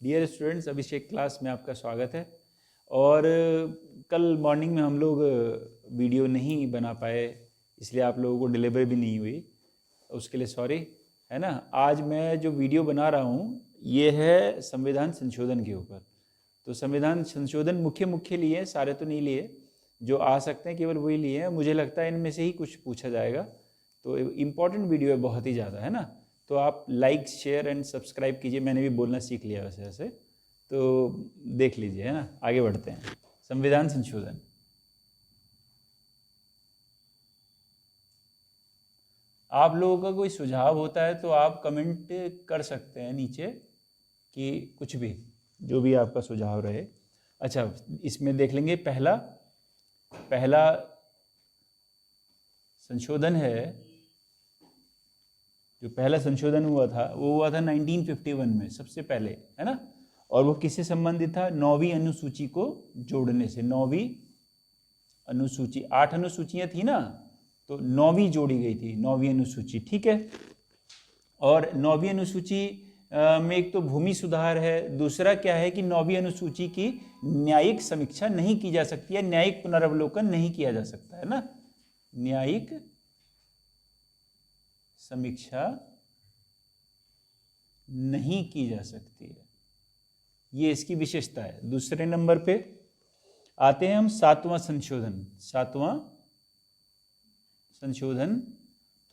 Dear students, अभिषेक class में आपका स्वागत है। और कल मॉर्निंग में हम लोग वीडियो नहीं बना पाए, इसलिए आप लोगों को डिलीवर भी नहीं हुई, उसके लिए सॉरी, है ना। आज मैं जो वीडियो बना रहा हूँ ये है संविधान संशोधन के ऊपर। तो संविधान संशोधन मुख्य मुख्य लिए हैं, सारे तो नहीं लिए, जो आ सकते हैं केवल वही लिए हैं। मुझे लगता है इनमें से ही कुछ पूछा जाएगा, तो इम्पॉर्टेंट वीडियो है, बहुत ही ज़्यादा, है ना। तो आप लाइक शेयर एंड सब्सक्राइब कीजिए। मैंने भी बोलना सीख लिया वैसे वैसे, तो देख लीजिए, है ना। आगे बढ़ते हैं। संविधान संशोधन। आप लोगों का कोई सुझाव होता है तो आप कमेंट कर सकते हैं नीचे, कि कुछ भी, जो भी आपका सुझाव रहे। अच्छा, इसमें देख लेंगे। पहला संशोधन है, जो पहला संशोधन हुआ था वो हुआ था 1951 में, सबसे पहले, है ना। और वो किससे संबंधित था? 9वीं अनुसूची को जोड़ने से। 9वीं अनुसूची, 8 अनुसूचियां थी ना, तो 9वीं जोड़ी गई थी, 9वीं अनुसूची, ठीक है। और 9वीं अनुसूची में एक तो भूमि सुधार है, दूसरा क्या है कि 9वीं अनुसूची की न्यायिक समीक्षा नहीं की जा सकती है, न्यायिक पुनरावलोकन नहीं किया जा सकता, है ना। न्यायिक समीक्षा नहीं की जा सकती है, ये इसकी विशेषता है। दूसरे नंबर पे आते हैं हम 7वां संशोधन। 7वां संशोधन,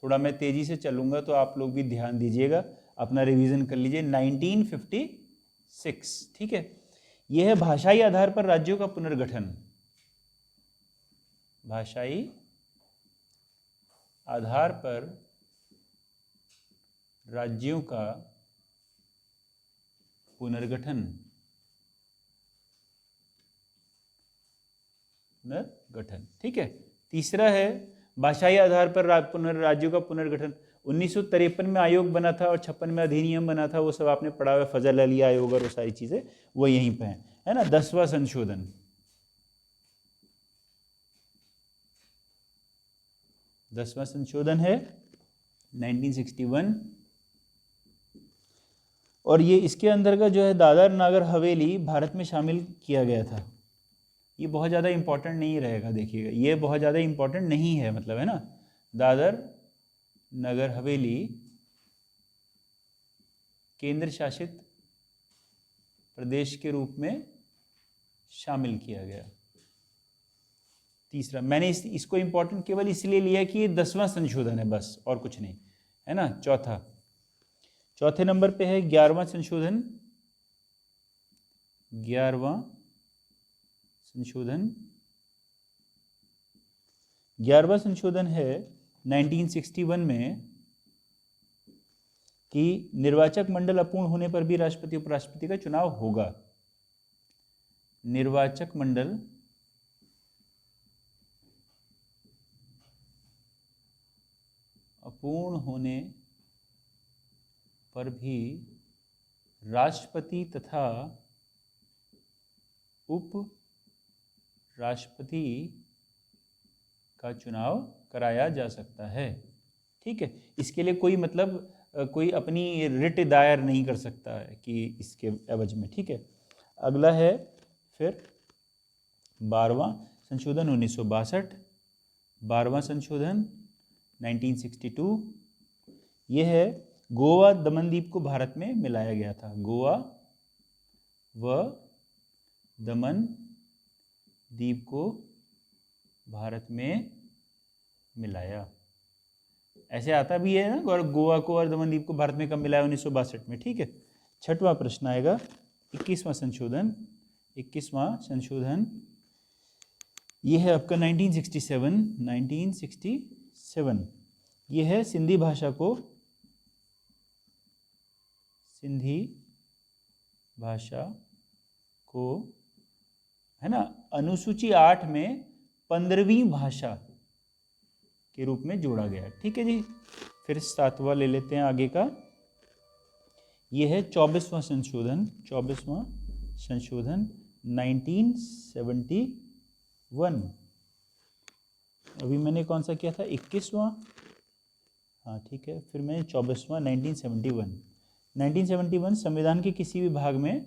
थोड़ा मैं तेजी से चलूंगा तो आप लोग भी ध्यान दीजिएगा, अपना रिवीजन कर लीजिए। 1956, ठीक है। यह है भाषाई आधार पर राज्यों का पुनर्गठन। भाषाई आधार पर राज्यों का पुनर्गठन, ठीक है। तीसरा है भाषाई आधार पर राज्यों का पुनर्गठन। 1953 में आयोग बना था और 56 में अधिनियम बना था, वो सब आपने पढ़ा हुआ, फजल अली आयोग और वो सारी चीजें वो यहीं पे हैं, है ना। 10वां संशोधन, 10वां संशोधन है 1961, और ये इसके अंदर का जो है दादर नागर हवेली भारत में शामिल किया गया था। ये बहुत ज़्यादा इंपॉर्टेंट नहीं रहेगा, देखिएगा, ये बहुत ज़्यादा इंपॉर्टेंट नहीं है, मतलब, है ना। दादर नगर हवेली केंद्र शासित प्रदेश के रूप में शामिल किया गया। तीसरा, मैंने इसको इंपॉर्टेंट केवल इसलिए लिया कि ये 10वां संशोधन है, बस, और कुछ नहीं, है ना। चौथे नंबर पे है 11वां संशोधन। 11वां संशोधन, 11वां संशोधन है 1961 में, कि निर्वाचक मंडल अपूर्ण होने पर भी राष्ट्रपति उपराष्ट्रपति का चुनाव होगा। निर्वाचक मंडल अपूर्ण होने पर भी राष्ट्रपति तथा उप राष्ट्रपति का चुनाव कराया जा सकता है, ठीक है। इसके लिए कोई, मतलब, कोई अपनी रिट दायर नहीं कर सकता है कि इसके एवज में, ठीक है। अगला है फिर 12वां संशोधन 1962। 12वां संशोधन 1962, यह है गोवा दमनदीप को भारत में मिलाया गया था। गोवा व दमन द्वीप को भारत में मिलाया, ऐसे आता भी है ना, और गोवा को और दमनदीप को भारत में कब मिलाया? 1962 में, ठीक है। 6वां प्रश्न आएगा 21वां संशोधन। 21वां संशोधन यह है आपका 1967। यह है सिंधी भाषा को, है ना, अनुसूची 8 में 15वीं भाषा के रूप में जोड़ा गया, ठीक है जी। फिर 7वां ले लेते हैं आगे का, यह है 24वां संशोधन। 24वां संशोधन 1971। अभी मैंने कौन सा किया था? 21वां, हाँ ठीक है। फिर मैंने 24वां 1971, 1971 संविधान के किसी भी भाग में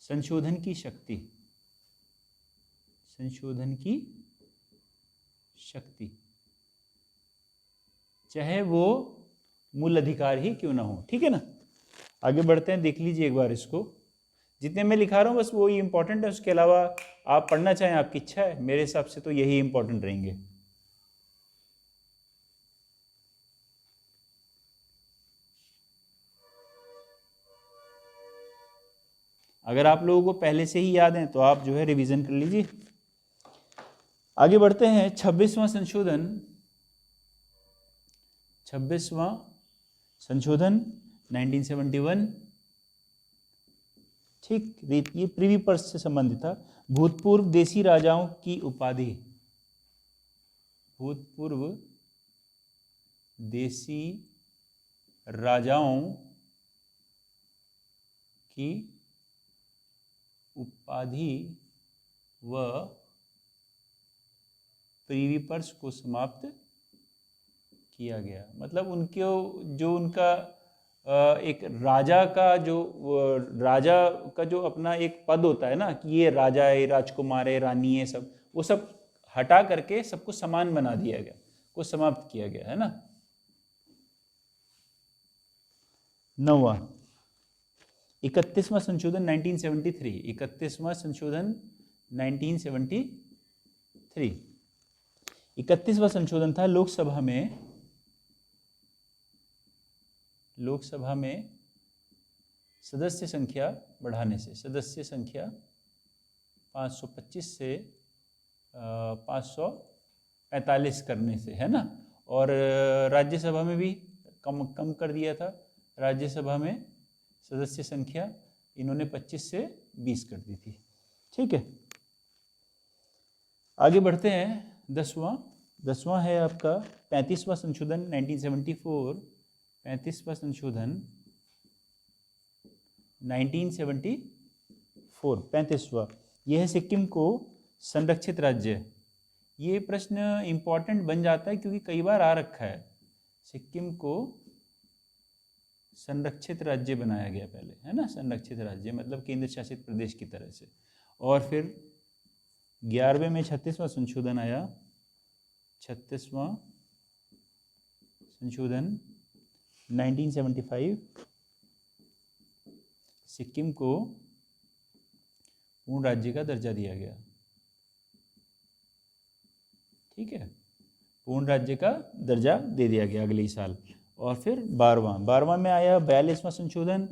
संशोधन की शक्ति चाहे वो मूल अधिकार ही क्यों ना हो। ठीक है ना, आगे बढ़ते हैं, देख लीजिए एक बार इसको। जितने मैं लिखा रहा हूँ बस वो ही इंपॉर्टेंट है, उसके अलावा आप पढ़ना चाहें आपकी इच्छा है, मेरे हिसाब से तो यही इंपॉर्टेंट रहेंगे। अगर आप लोगों को पहले से ही याद है तो आप जो है रिवीजन कर लीजिए। आगे बढ़ते हैं, 26वां संशोधन 1971। ठीक, ये प्रीवी पर्स से संबंधित था। भूतपूर्व देशी राजाओं की उपाधि, भूतपूर्व देशी राजाओं की उपाधि व प्रीवी पर्स को समाप्त किया गया। मतलब उनके जो उनका एक राजा का जो अपना एक पद होता है ना, कि ये राजा है, राजकुमार है, रानी है, सब वो सब हटा करके सबको समान बना दिया गया, को समाप्त किया गया है ना। 9वां 31वां संशोधन 1973। 31वां संशोधन 1973। 31वां संशोधन था लोकसभा में सदस्य संख्या बढ़ाने से, सदस्य संख्या 525 से 545 करने से, है ना। और राज्यसभा में भी कम कर दिया था। राज्यसभा में सदस्य संख्या इन्होंने 25 से 20 कर दी थी। ठीक है, आगे बढ़ते हैं। 10वां है आपका 35वां संशोधन 1974। 35वां संशोधन 1974, 35वां, यह है सिक्किम को संरक्षित राज्य। ये प्रश्न इंपॉर्टेंट बन जाता है क्योंकि कई बार आ रखा है। सिक्किम को संरक्षित राज्य बनाया गया पहले, है ना। संरक्षित राज्य मतलब केंद्र शासित प्रदेश की तरह से। और फिर 11वें में 36वां संशोधन आया। 36वां संशोधन 1975, सिक्किम को पूर्ण राज्य का दर्जा दिया गया। ठीक है, पूर्ण राज्य का दर्जा दे दिया गया अगले ही साल। और फिर 12वां में आया 42वां संशोधन।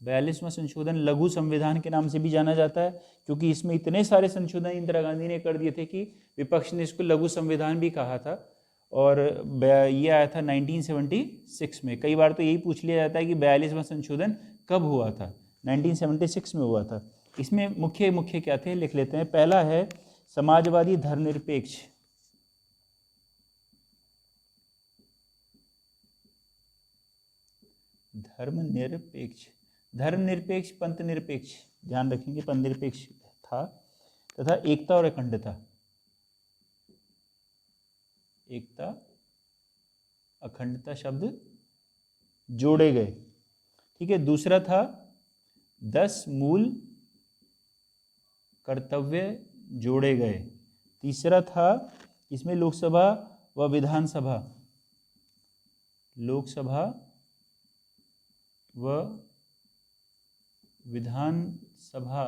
42वां संशोधन लघु संविधान के नाम से भी जाना जाता है, क्योंकि इसमें इतने सारे संशोधन इंदिरा गांधी ने कर दिए थे कि विपक्ष ने इसको लघु संविधान भी कहा था। और ये आया था 1976 में। कई बार तो यही पूछ लिया जाता है कि 42वां संशोधन कब हुआ था। 1976 में हुआ था। इसमें मुख्य क्या थे, लिख लेते हैं। पहला है समाजवादी धर्मनिरपेक्ष, धर्मनिरपेक्ष, पंथ निरपेक्ष, ध्यान रखेंगे, पंथ निरपेक्ष था, तथा एकता और अखंडता, एकता अखंडता शब्द जोड़े गए। ठीक है, दूसरा था 10 मूल कर्तव्य जोड़े गए। तीसरा था इसमें लोकसभा व विधानसभा, लोकसभा व विधानसभा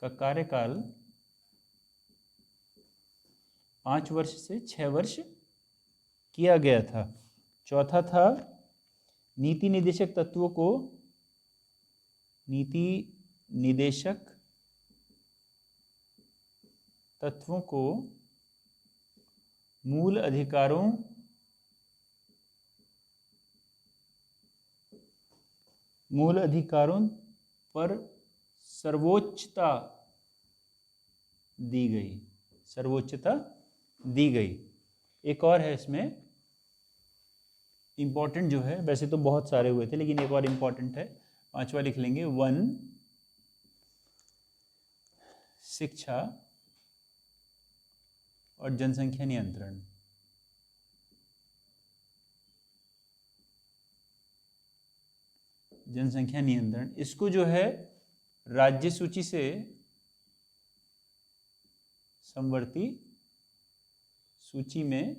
का कार्यकाल 5 वर्ष से 6 वर्ष किया गया था। चौथा था नीति निदेशक तत्वों को मूल अधिकारों पर सर्वोच्चता दी गई। एक और है इसमें इंपॉर्टेंट जो है, वैसे तो बहुत सारे हुए थे लेकिन एक और इंपॉर्टेंट है, 5वां लिख लेंगे। 1 शिक्षा और जनसंख्या नियंत्रण। जनसंख्या नियंत्रण, इसको जो है राज्य सूची से समवर्ती सूची में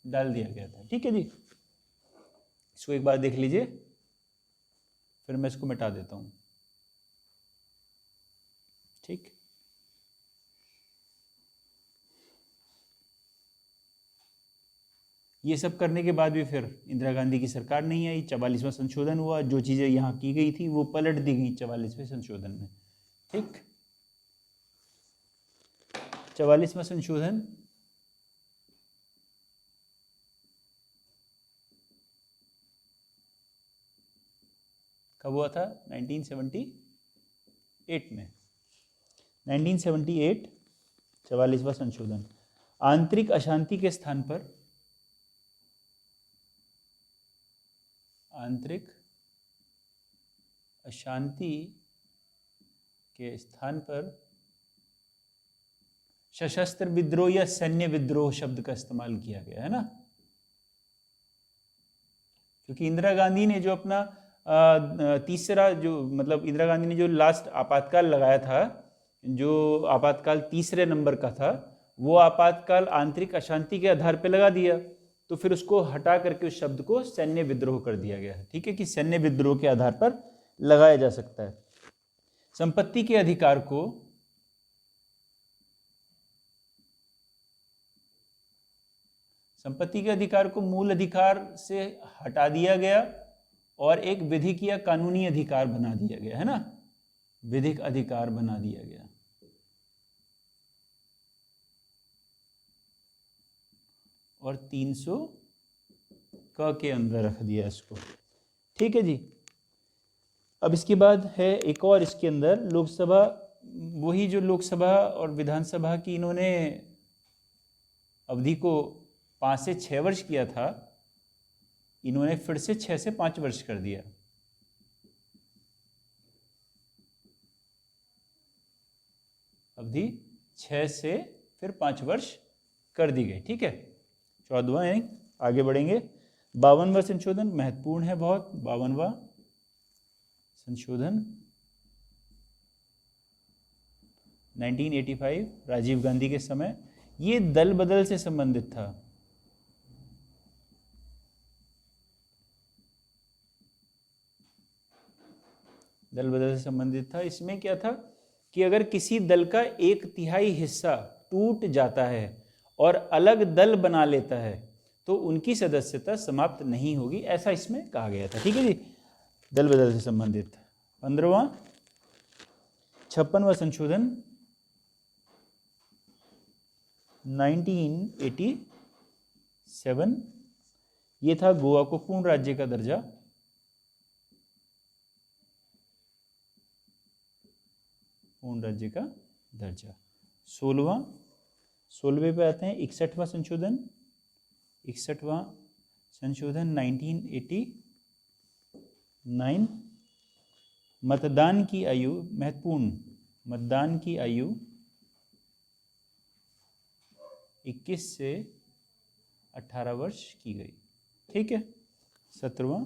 डाल दिया गया था। ठीक है जी, इसको एक बार देख लीजिए, फिर मैं इसको मिटा देता हूं। ठीक, ये सब करने के बाद भी फिर इंदिरा गांधी की सरकार नहीं आई, 44वां संशोधन हुआ, जो चीज़ें यहाँ की गई थी वो पलट दी गई 44वें संशोधन में। ठीक, 44वां संशोधन कब हुआ था? 1978 में। 1978 44वां संशोधन। आंतरिक अशांति के स्थान पर, आंतरिक अशांति के स्थान पर सशस्त्र विद्रोह या सैन्य विद्रोह शब्द का इस्तेमाल किया गया है ना, क्योंकि इंदिरा गांधी ने जो अपना तीसरा जो मतलब इंदिरा गांधी ने जो लास्ट आपातकाल लगाया था, जो आपातकाल तीसरे नंबर का था, वो आपातकाल आंतरिक अशांति के आधार पर लगा दिया, तो फिर उसको हटा करके उस शब्द को सैन्य विद्रोह कर दिया गया है। ठीक है, कि सैन्य विद्रोह के आधार पर लगाया जा सकता है। संपत्ति के अधिकार को मूल अधिकार से हटा दिया गया और एक विधिक या कानूनी अधिकार बना दिया गया है ना, विधिक अधिकार बना दिया गया। और 300 क के अंदर रख दिया इसको। ठीक है जी, अब इसके बाद है एक और, इसके अंदर लोकसभा, वही जो लोकसभा और विधानसभा की इन्होंने अवधि को 5 से 6 वर्ष किया था, इन्होंने फिर से 6 से 5 वर्ष कर दिया। अवधि 6 से फिर 5 वर्ष कर दी गई। ठीक है, 14वां यानी आगे बढ़ेंगे। 52वां संशोधन महत्वपूर्ण है बहुत। 52वां संशोधन 1985 राजीव गांधी के समय, ये दल बदल से संबंधित था। दल बदल से संबंधित था। इसमें क्या था कि अगर किसी दल का 1/3 हिस्सा टूट जाता है और अलग दल बना लेता है तो उनकी सदस्यता समाप्त नहीं होगी, ऐसा इसमें कहा गया था। ठीक है जी, दल बदल से संबंधित। 15वां 56वां संशोधन 1987, ये था गोवा को पूर्ण राज्य का दर्जा। पूर्ण राज्य का दर्जा। 16वें पे आते हैं 61वां संशोधन। 61वां संशोधन 1989, मतदान की आयु, महत्वपूर्ण, मतदान की आयु 21 से 18 वर्ष की गई। ठीक है। 17वां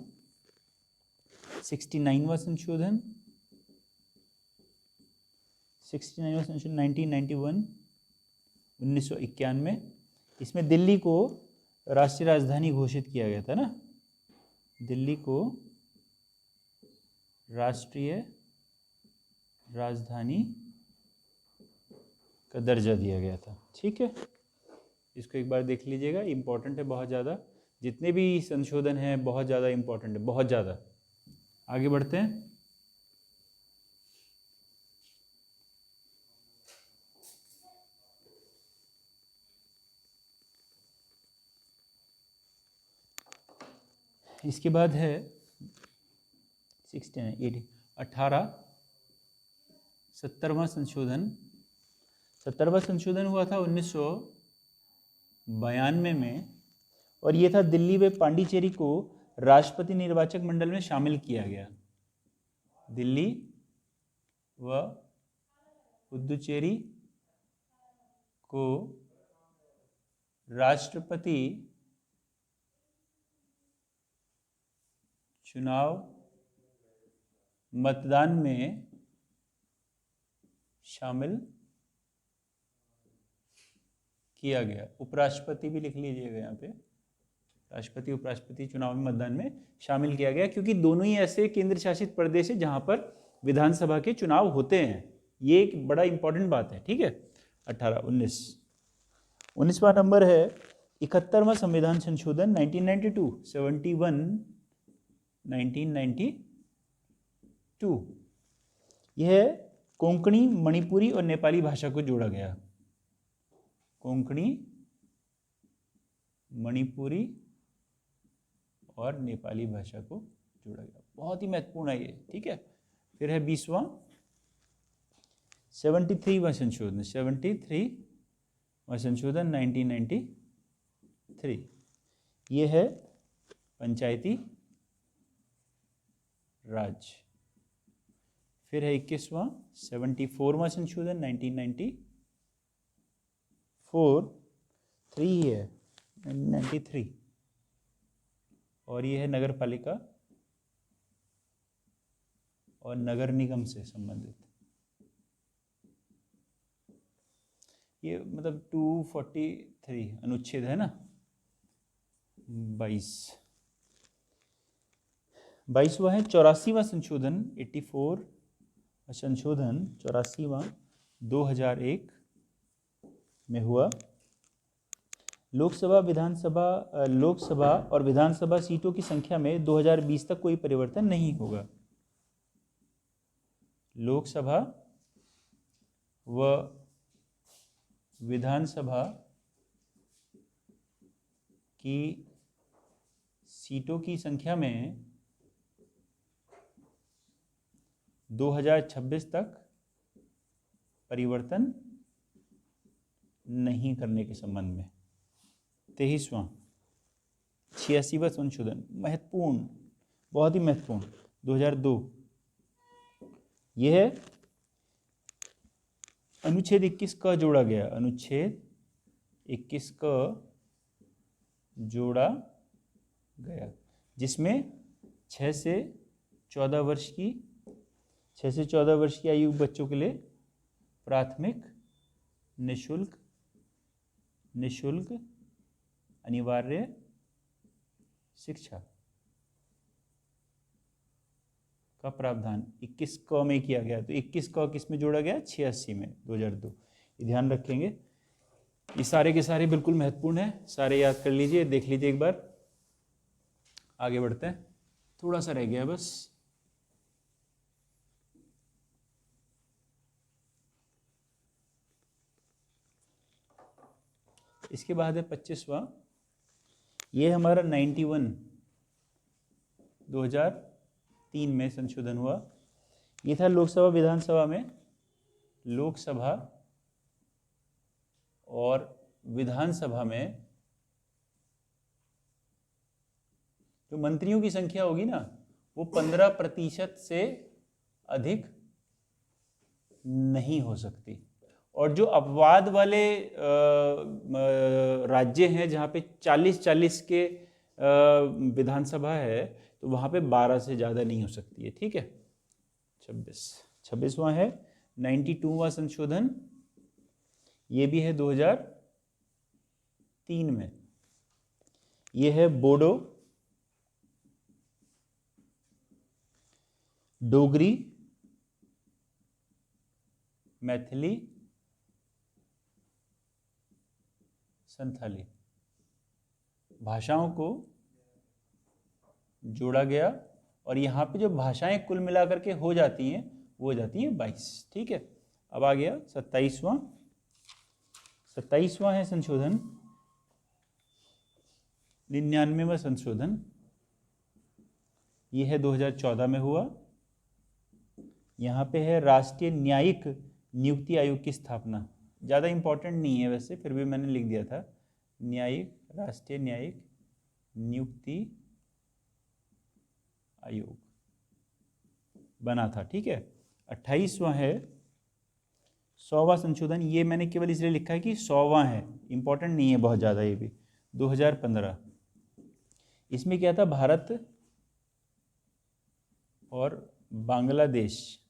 69वां संशोधन 1991, 1991, इसमें दिल्ली को राष्ट्रीय राजधानी घोषित किया गया था ना, दिल्ली को राष्ट्रीय राजधानी का दर्जा दिया गया था। ठीक है, इसको एक बार देख लीजिएगा, इम्पोर्टेंट है बहुत ज़्यादा, जितने भी संशोधन हैं बहुत ज़्यादा इम्पोर्टेंट है, बहुत ज़्यादा। आगे बढ़ते हैं। इसके बाद है 70वां संशोधन। 70वां संशोधन हुआ था 1992 में, और ये था दिल्ली व पांडिचेरी को राष्ट्रपति निर्वाचक मंडल में शामिल किया गया। दिल्ली व पुदुचेरी को राष्ट्रपति चुनाव मतदान में शामिल किया गया। उपराष्ट्रपति भी लिख लीजिएगा यहाँ पे, राष्ट्रपति उपराष्ट्रपति चुनाव में मतदान में शामिल किया गया, क्योंकि दोनों ही ऐसे केंद्र शासित प्रदेश है जहां पर विधानसभा के चुनाव होते हैं। ये एक बड़ा इंपॉर्टेंट बात है, ठीक है। 18 19वां नंबर है 71वां संविधान संशोधन 1992 1992। यह कोंकणी, मणिपुरी और नेपाली भाषा को जोड़ा गया। कोंकणी, मणिपुरी और नेपाली भाषा को जोड़ा गया। बहुत ही महत्वपूर्ण है ये, ठीक है। फिर है 20वां 73वां संशोधन 73वां संशोधन 1993। ये है पंचायती राज। फिर है 21वां 74वां संशोधन 1993 और ये है नगर पालिका और नगर निगम से संबंधित। ये मतलब 243 अनुच्छेद है ना। 22वां है 84वां संशोधन 84 संशोधन 84वां 2001 में हुआ। लोकसभा और विधानसभा सीटों की संख्या में 2020 तक कोई परिवर्तन नहीं होगा। लोकसभा व विधानसभा की सीटों की संख्या में 2026 तक परिवर्तन नहीं करने के संबंध में। 23वां 86वां संशोधन महत्वपूर्ण, बहुत ही महत्वपूर्ण 2002। यह अनुच्छेद 21 का जोड़ा गया। अनुच्छेद 21 का जोड़ा गया, जिसमें 6 से 14 वर्ष की आयु बच्चों के लिए प्राथमिक निशुल्क अनिवार्य शिक्षा का प्रावधान 21 क में किया गया। तो 21 क किस में जोड़ा गया? 86 में, 2002। ये ध्यान रखेंगे। ये सारे के सारे बिल्कुल महत्वपूर्ण है, सारे याद कर लीजिए, देख लीजिए एक बार। आगे बढ़ते हैं, थोड़ा सा रह गया बस। इसके बाद है 25वां। ये हमारा 91 2003 में संशोधन हुआ। ये था लोकसभा विधानसभा में, लोकसभा और विधानसभा में जो मंत्रियों की संख्या होगी ना, वो 15% से अधिक नहीं हो सकती। और जो अपवाद वाले राज्य हैं जहाँ पे 40-40 के विधानसभा है, तो वहाँ पे 12 से ज़्यादा नहीं हो सकती है, ठीक है। 26वां है 92वां संशोधन। ये भी है 2003 में। ये है बोडो, डोगरी, मैथिली, संथाली भाषाओं को जोड़ा गया। और यहाँ पे जो भाषाएं कुल मिलाकर के हो जाती हैं, वो हो जाती हैं 22, ठीक है। अब आ गया 27वां है संशोधन, 99वां संशोधन। ये है 2014 में हुआ। यहाँ पे है राष्ट्रीय न्यायिक नियुक्ति आयोग की स्थापना। ज़्यादा इम्पोर्टेंट नहीं है वैसे, फिर भी मैंने लिख दिया था। राष्ट्रीय न्यायिक नियुक्ति आयोग बना था, ठीक है। 28वां है 100वां संशोधन, ये मैंने केवल इसलिए लिखा है कि 100वां है, इम्पोर्टेंट नहीं है बहुत ज़्यादा ये भी। 2015, इसमें क्या था, भारत और बांग्लादेश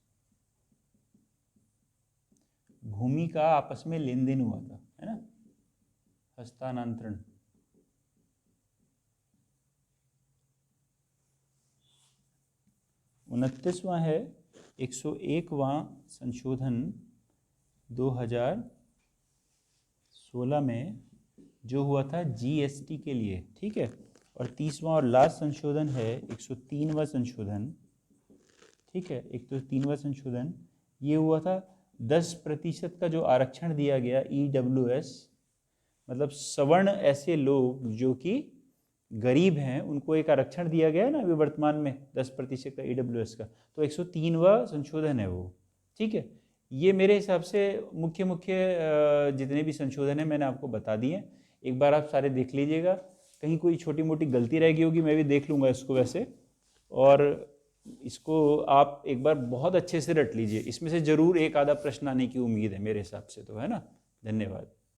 भूमि का आपस में लेन देन हुआ था, है ना, हस्तांतरण। उनतीसवां है 101वां संशोधन 2016 में, जो हुआ था जीएसटी के लिए, ठीक है। और 30वां और लास्ट संशोधन है 103वां संशोधन, ठीक है। 103वां संशोधन ये हुआ था 10% का जो आरक्षण दिया गया EWS, मतलब सवर्ण ऐसे लोग जो कि गरीब हैं उनको एक आरक्षण दिया गया है ना अभी वर्तमान में 10% का EWS का, तो 103वां संशोधन है वो, ठीक है। ये मेरे हिसाब से मुख्य जितने भी संशोधन हैं मैंने आपको बता दिए। एक बार आप सारे देख लीजिएगा, कहीं कोई छोटी मोटी गलती रह गई होगी मैं भी देख लूँगा इसको वैसे, और इसको आप एक बार बहुत अच्छे से रट लीजिए। इसमें से ज़रूर एक आधा प्रश्न आने की उम्मीद है मेरे हिसाब से तो, है ना। धन्यवाद।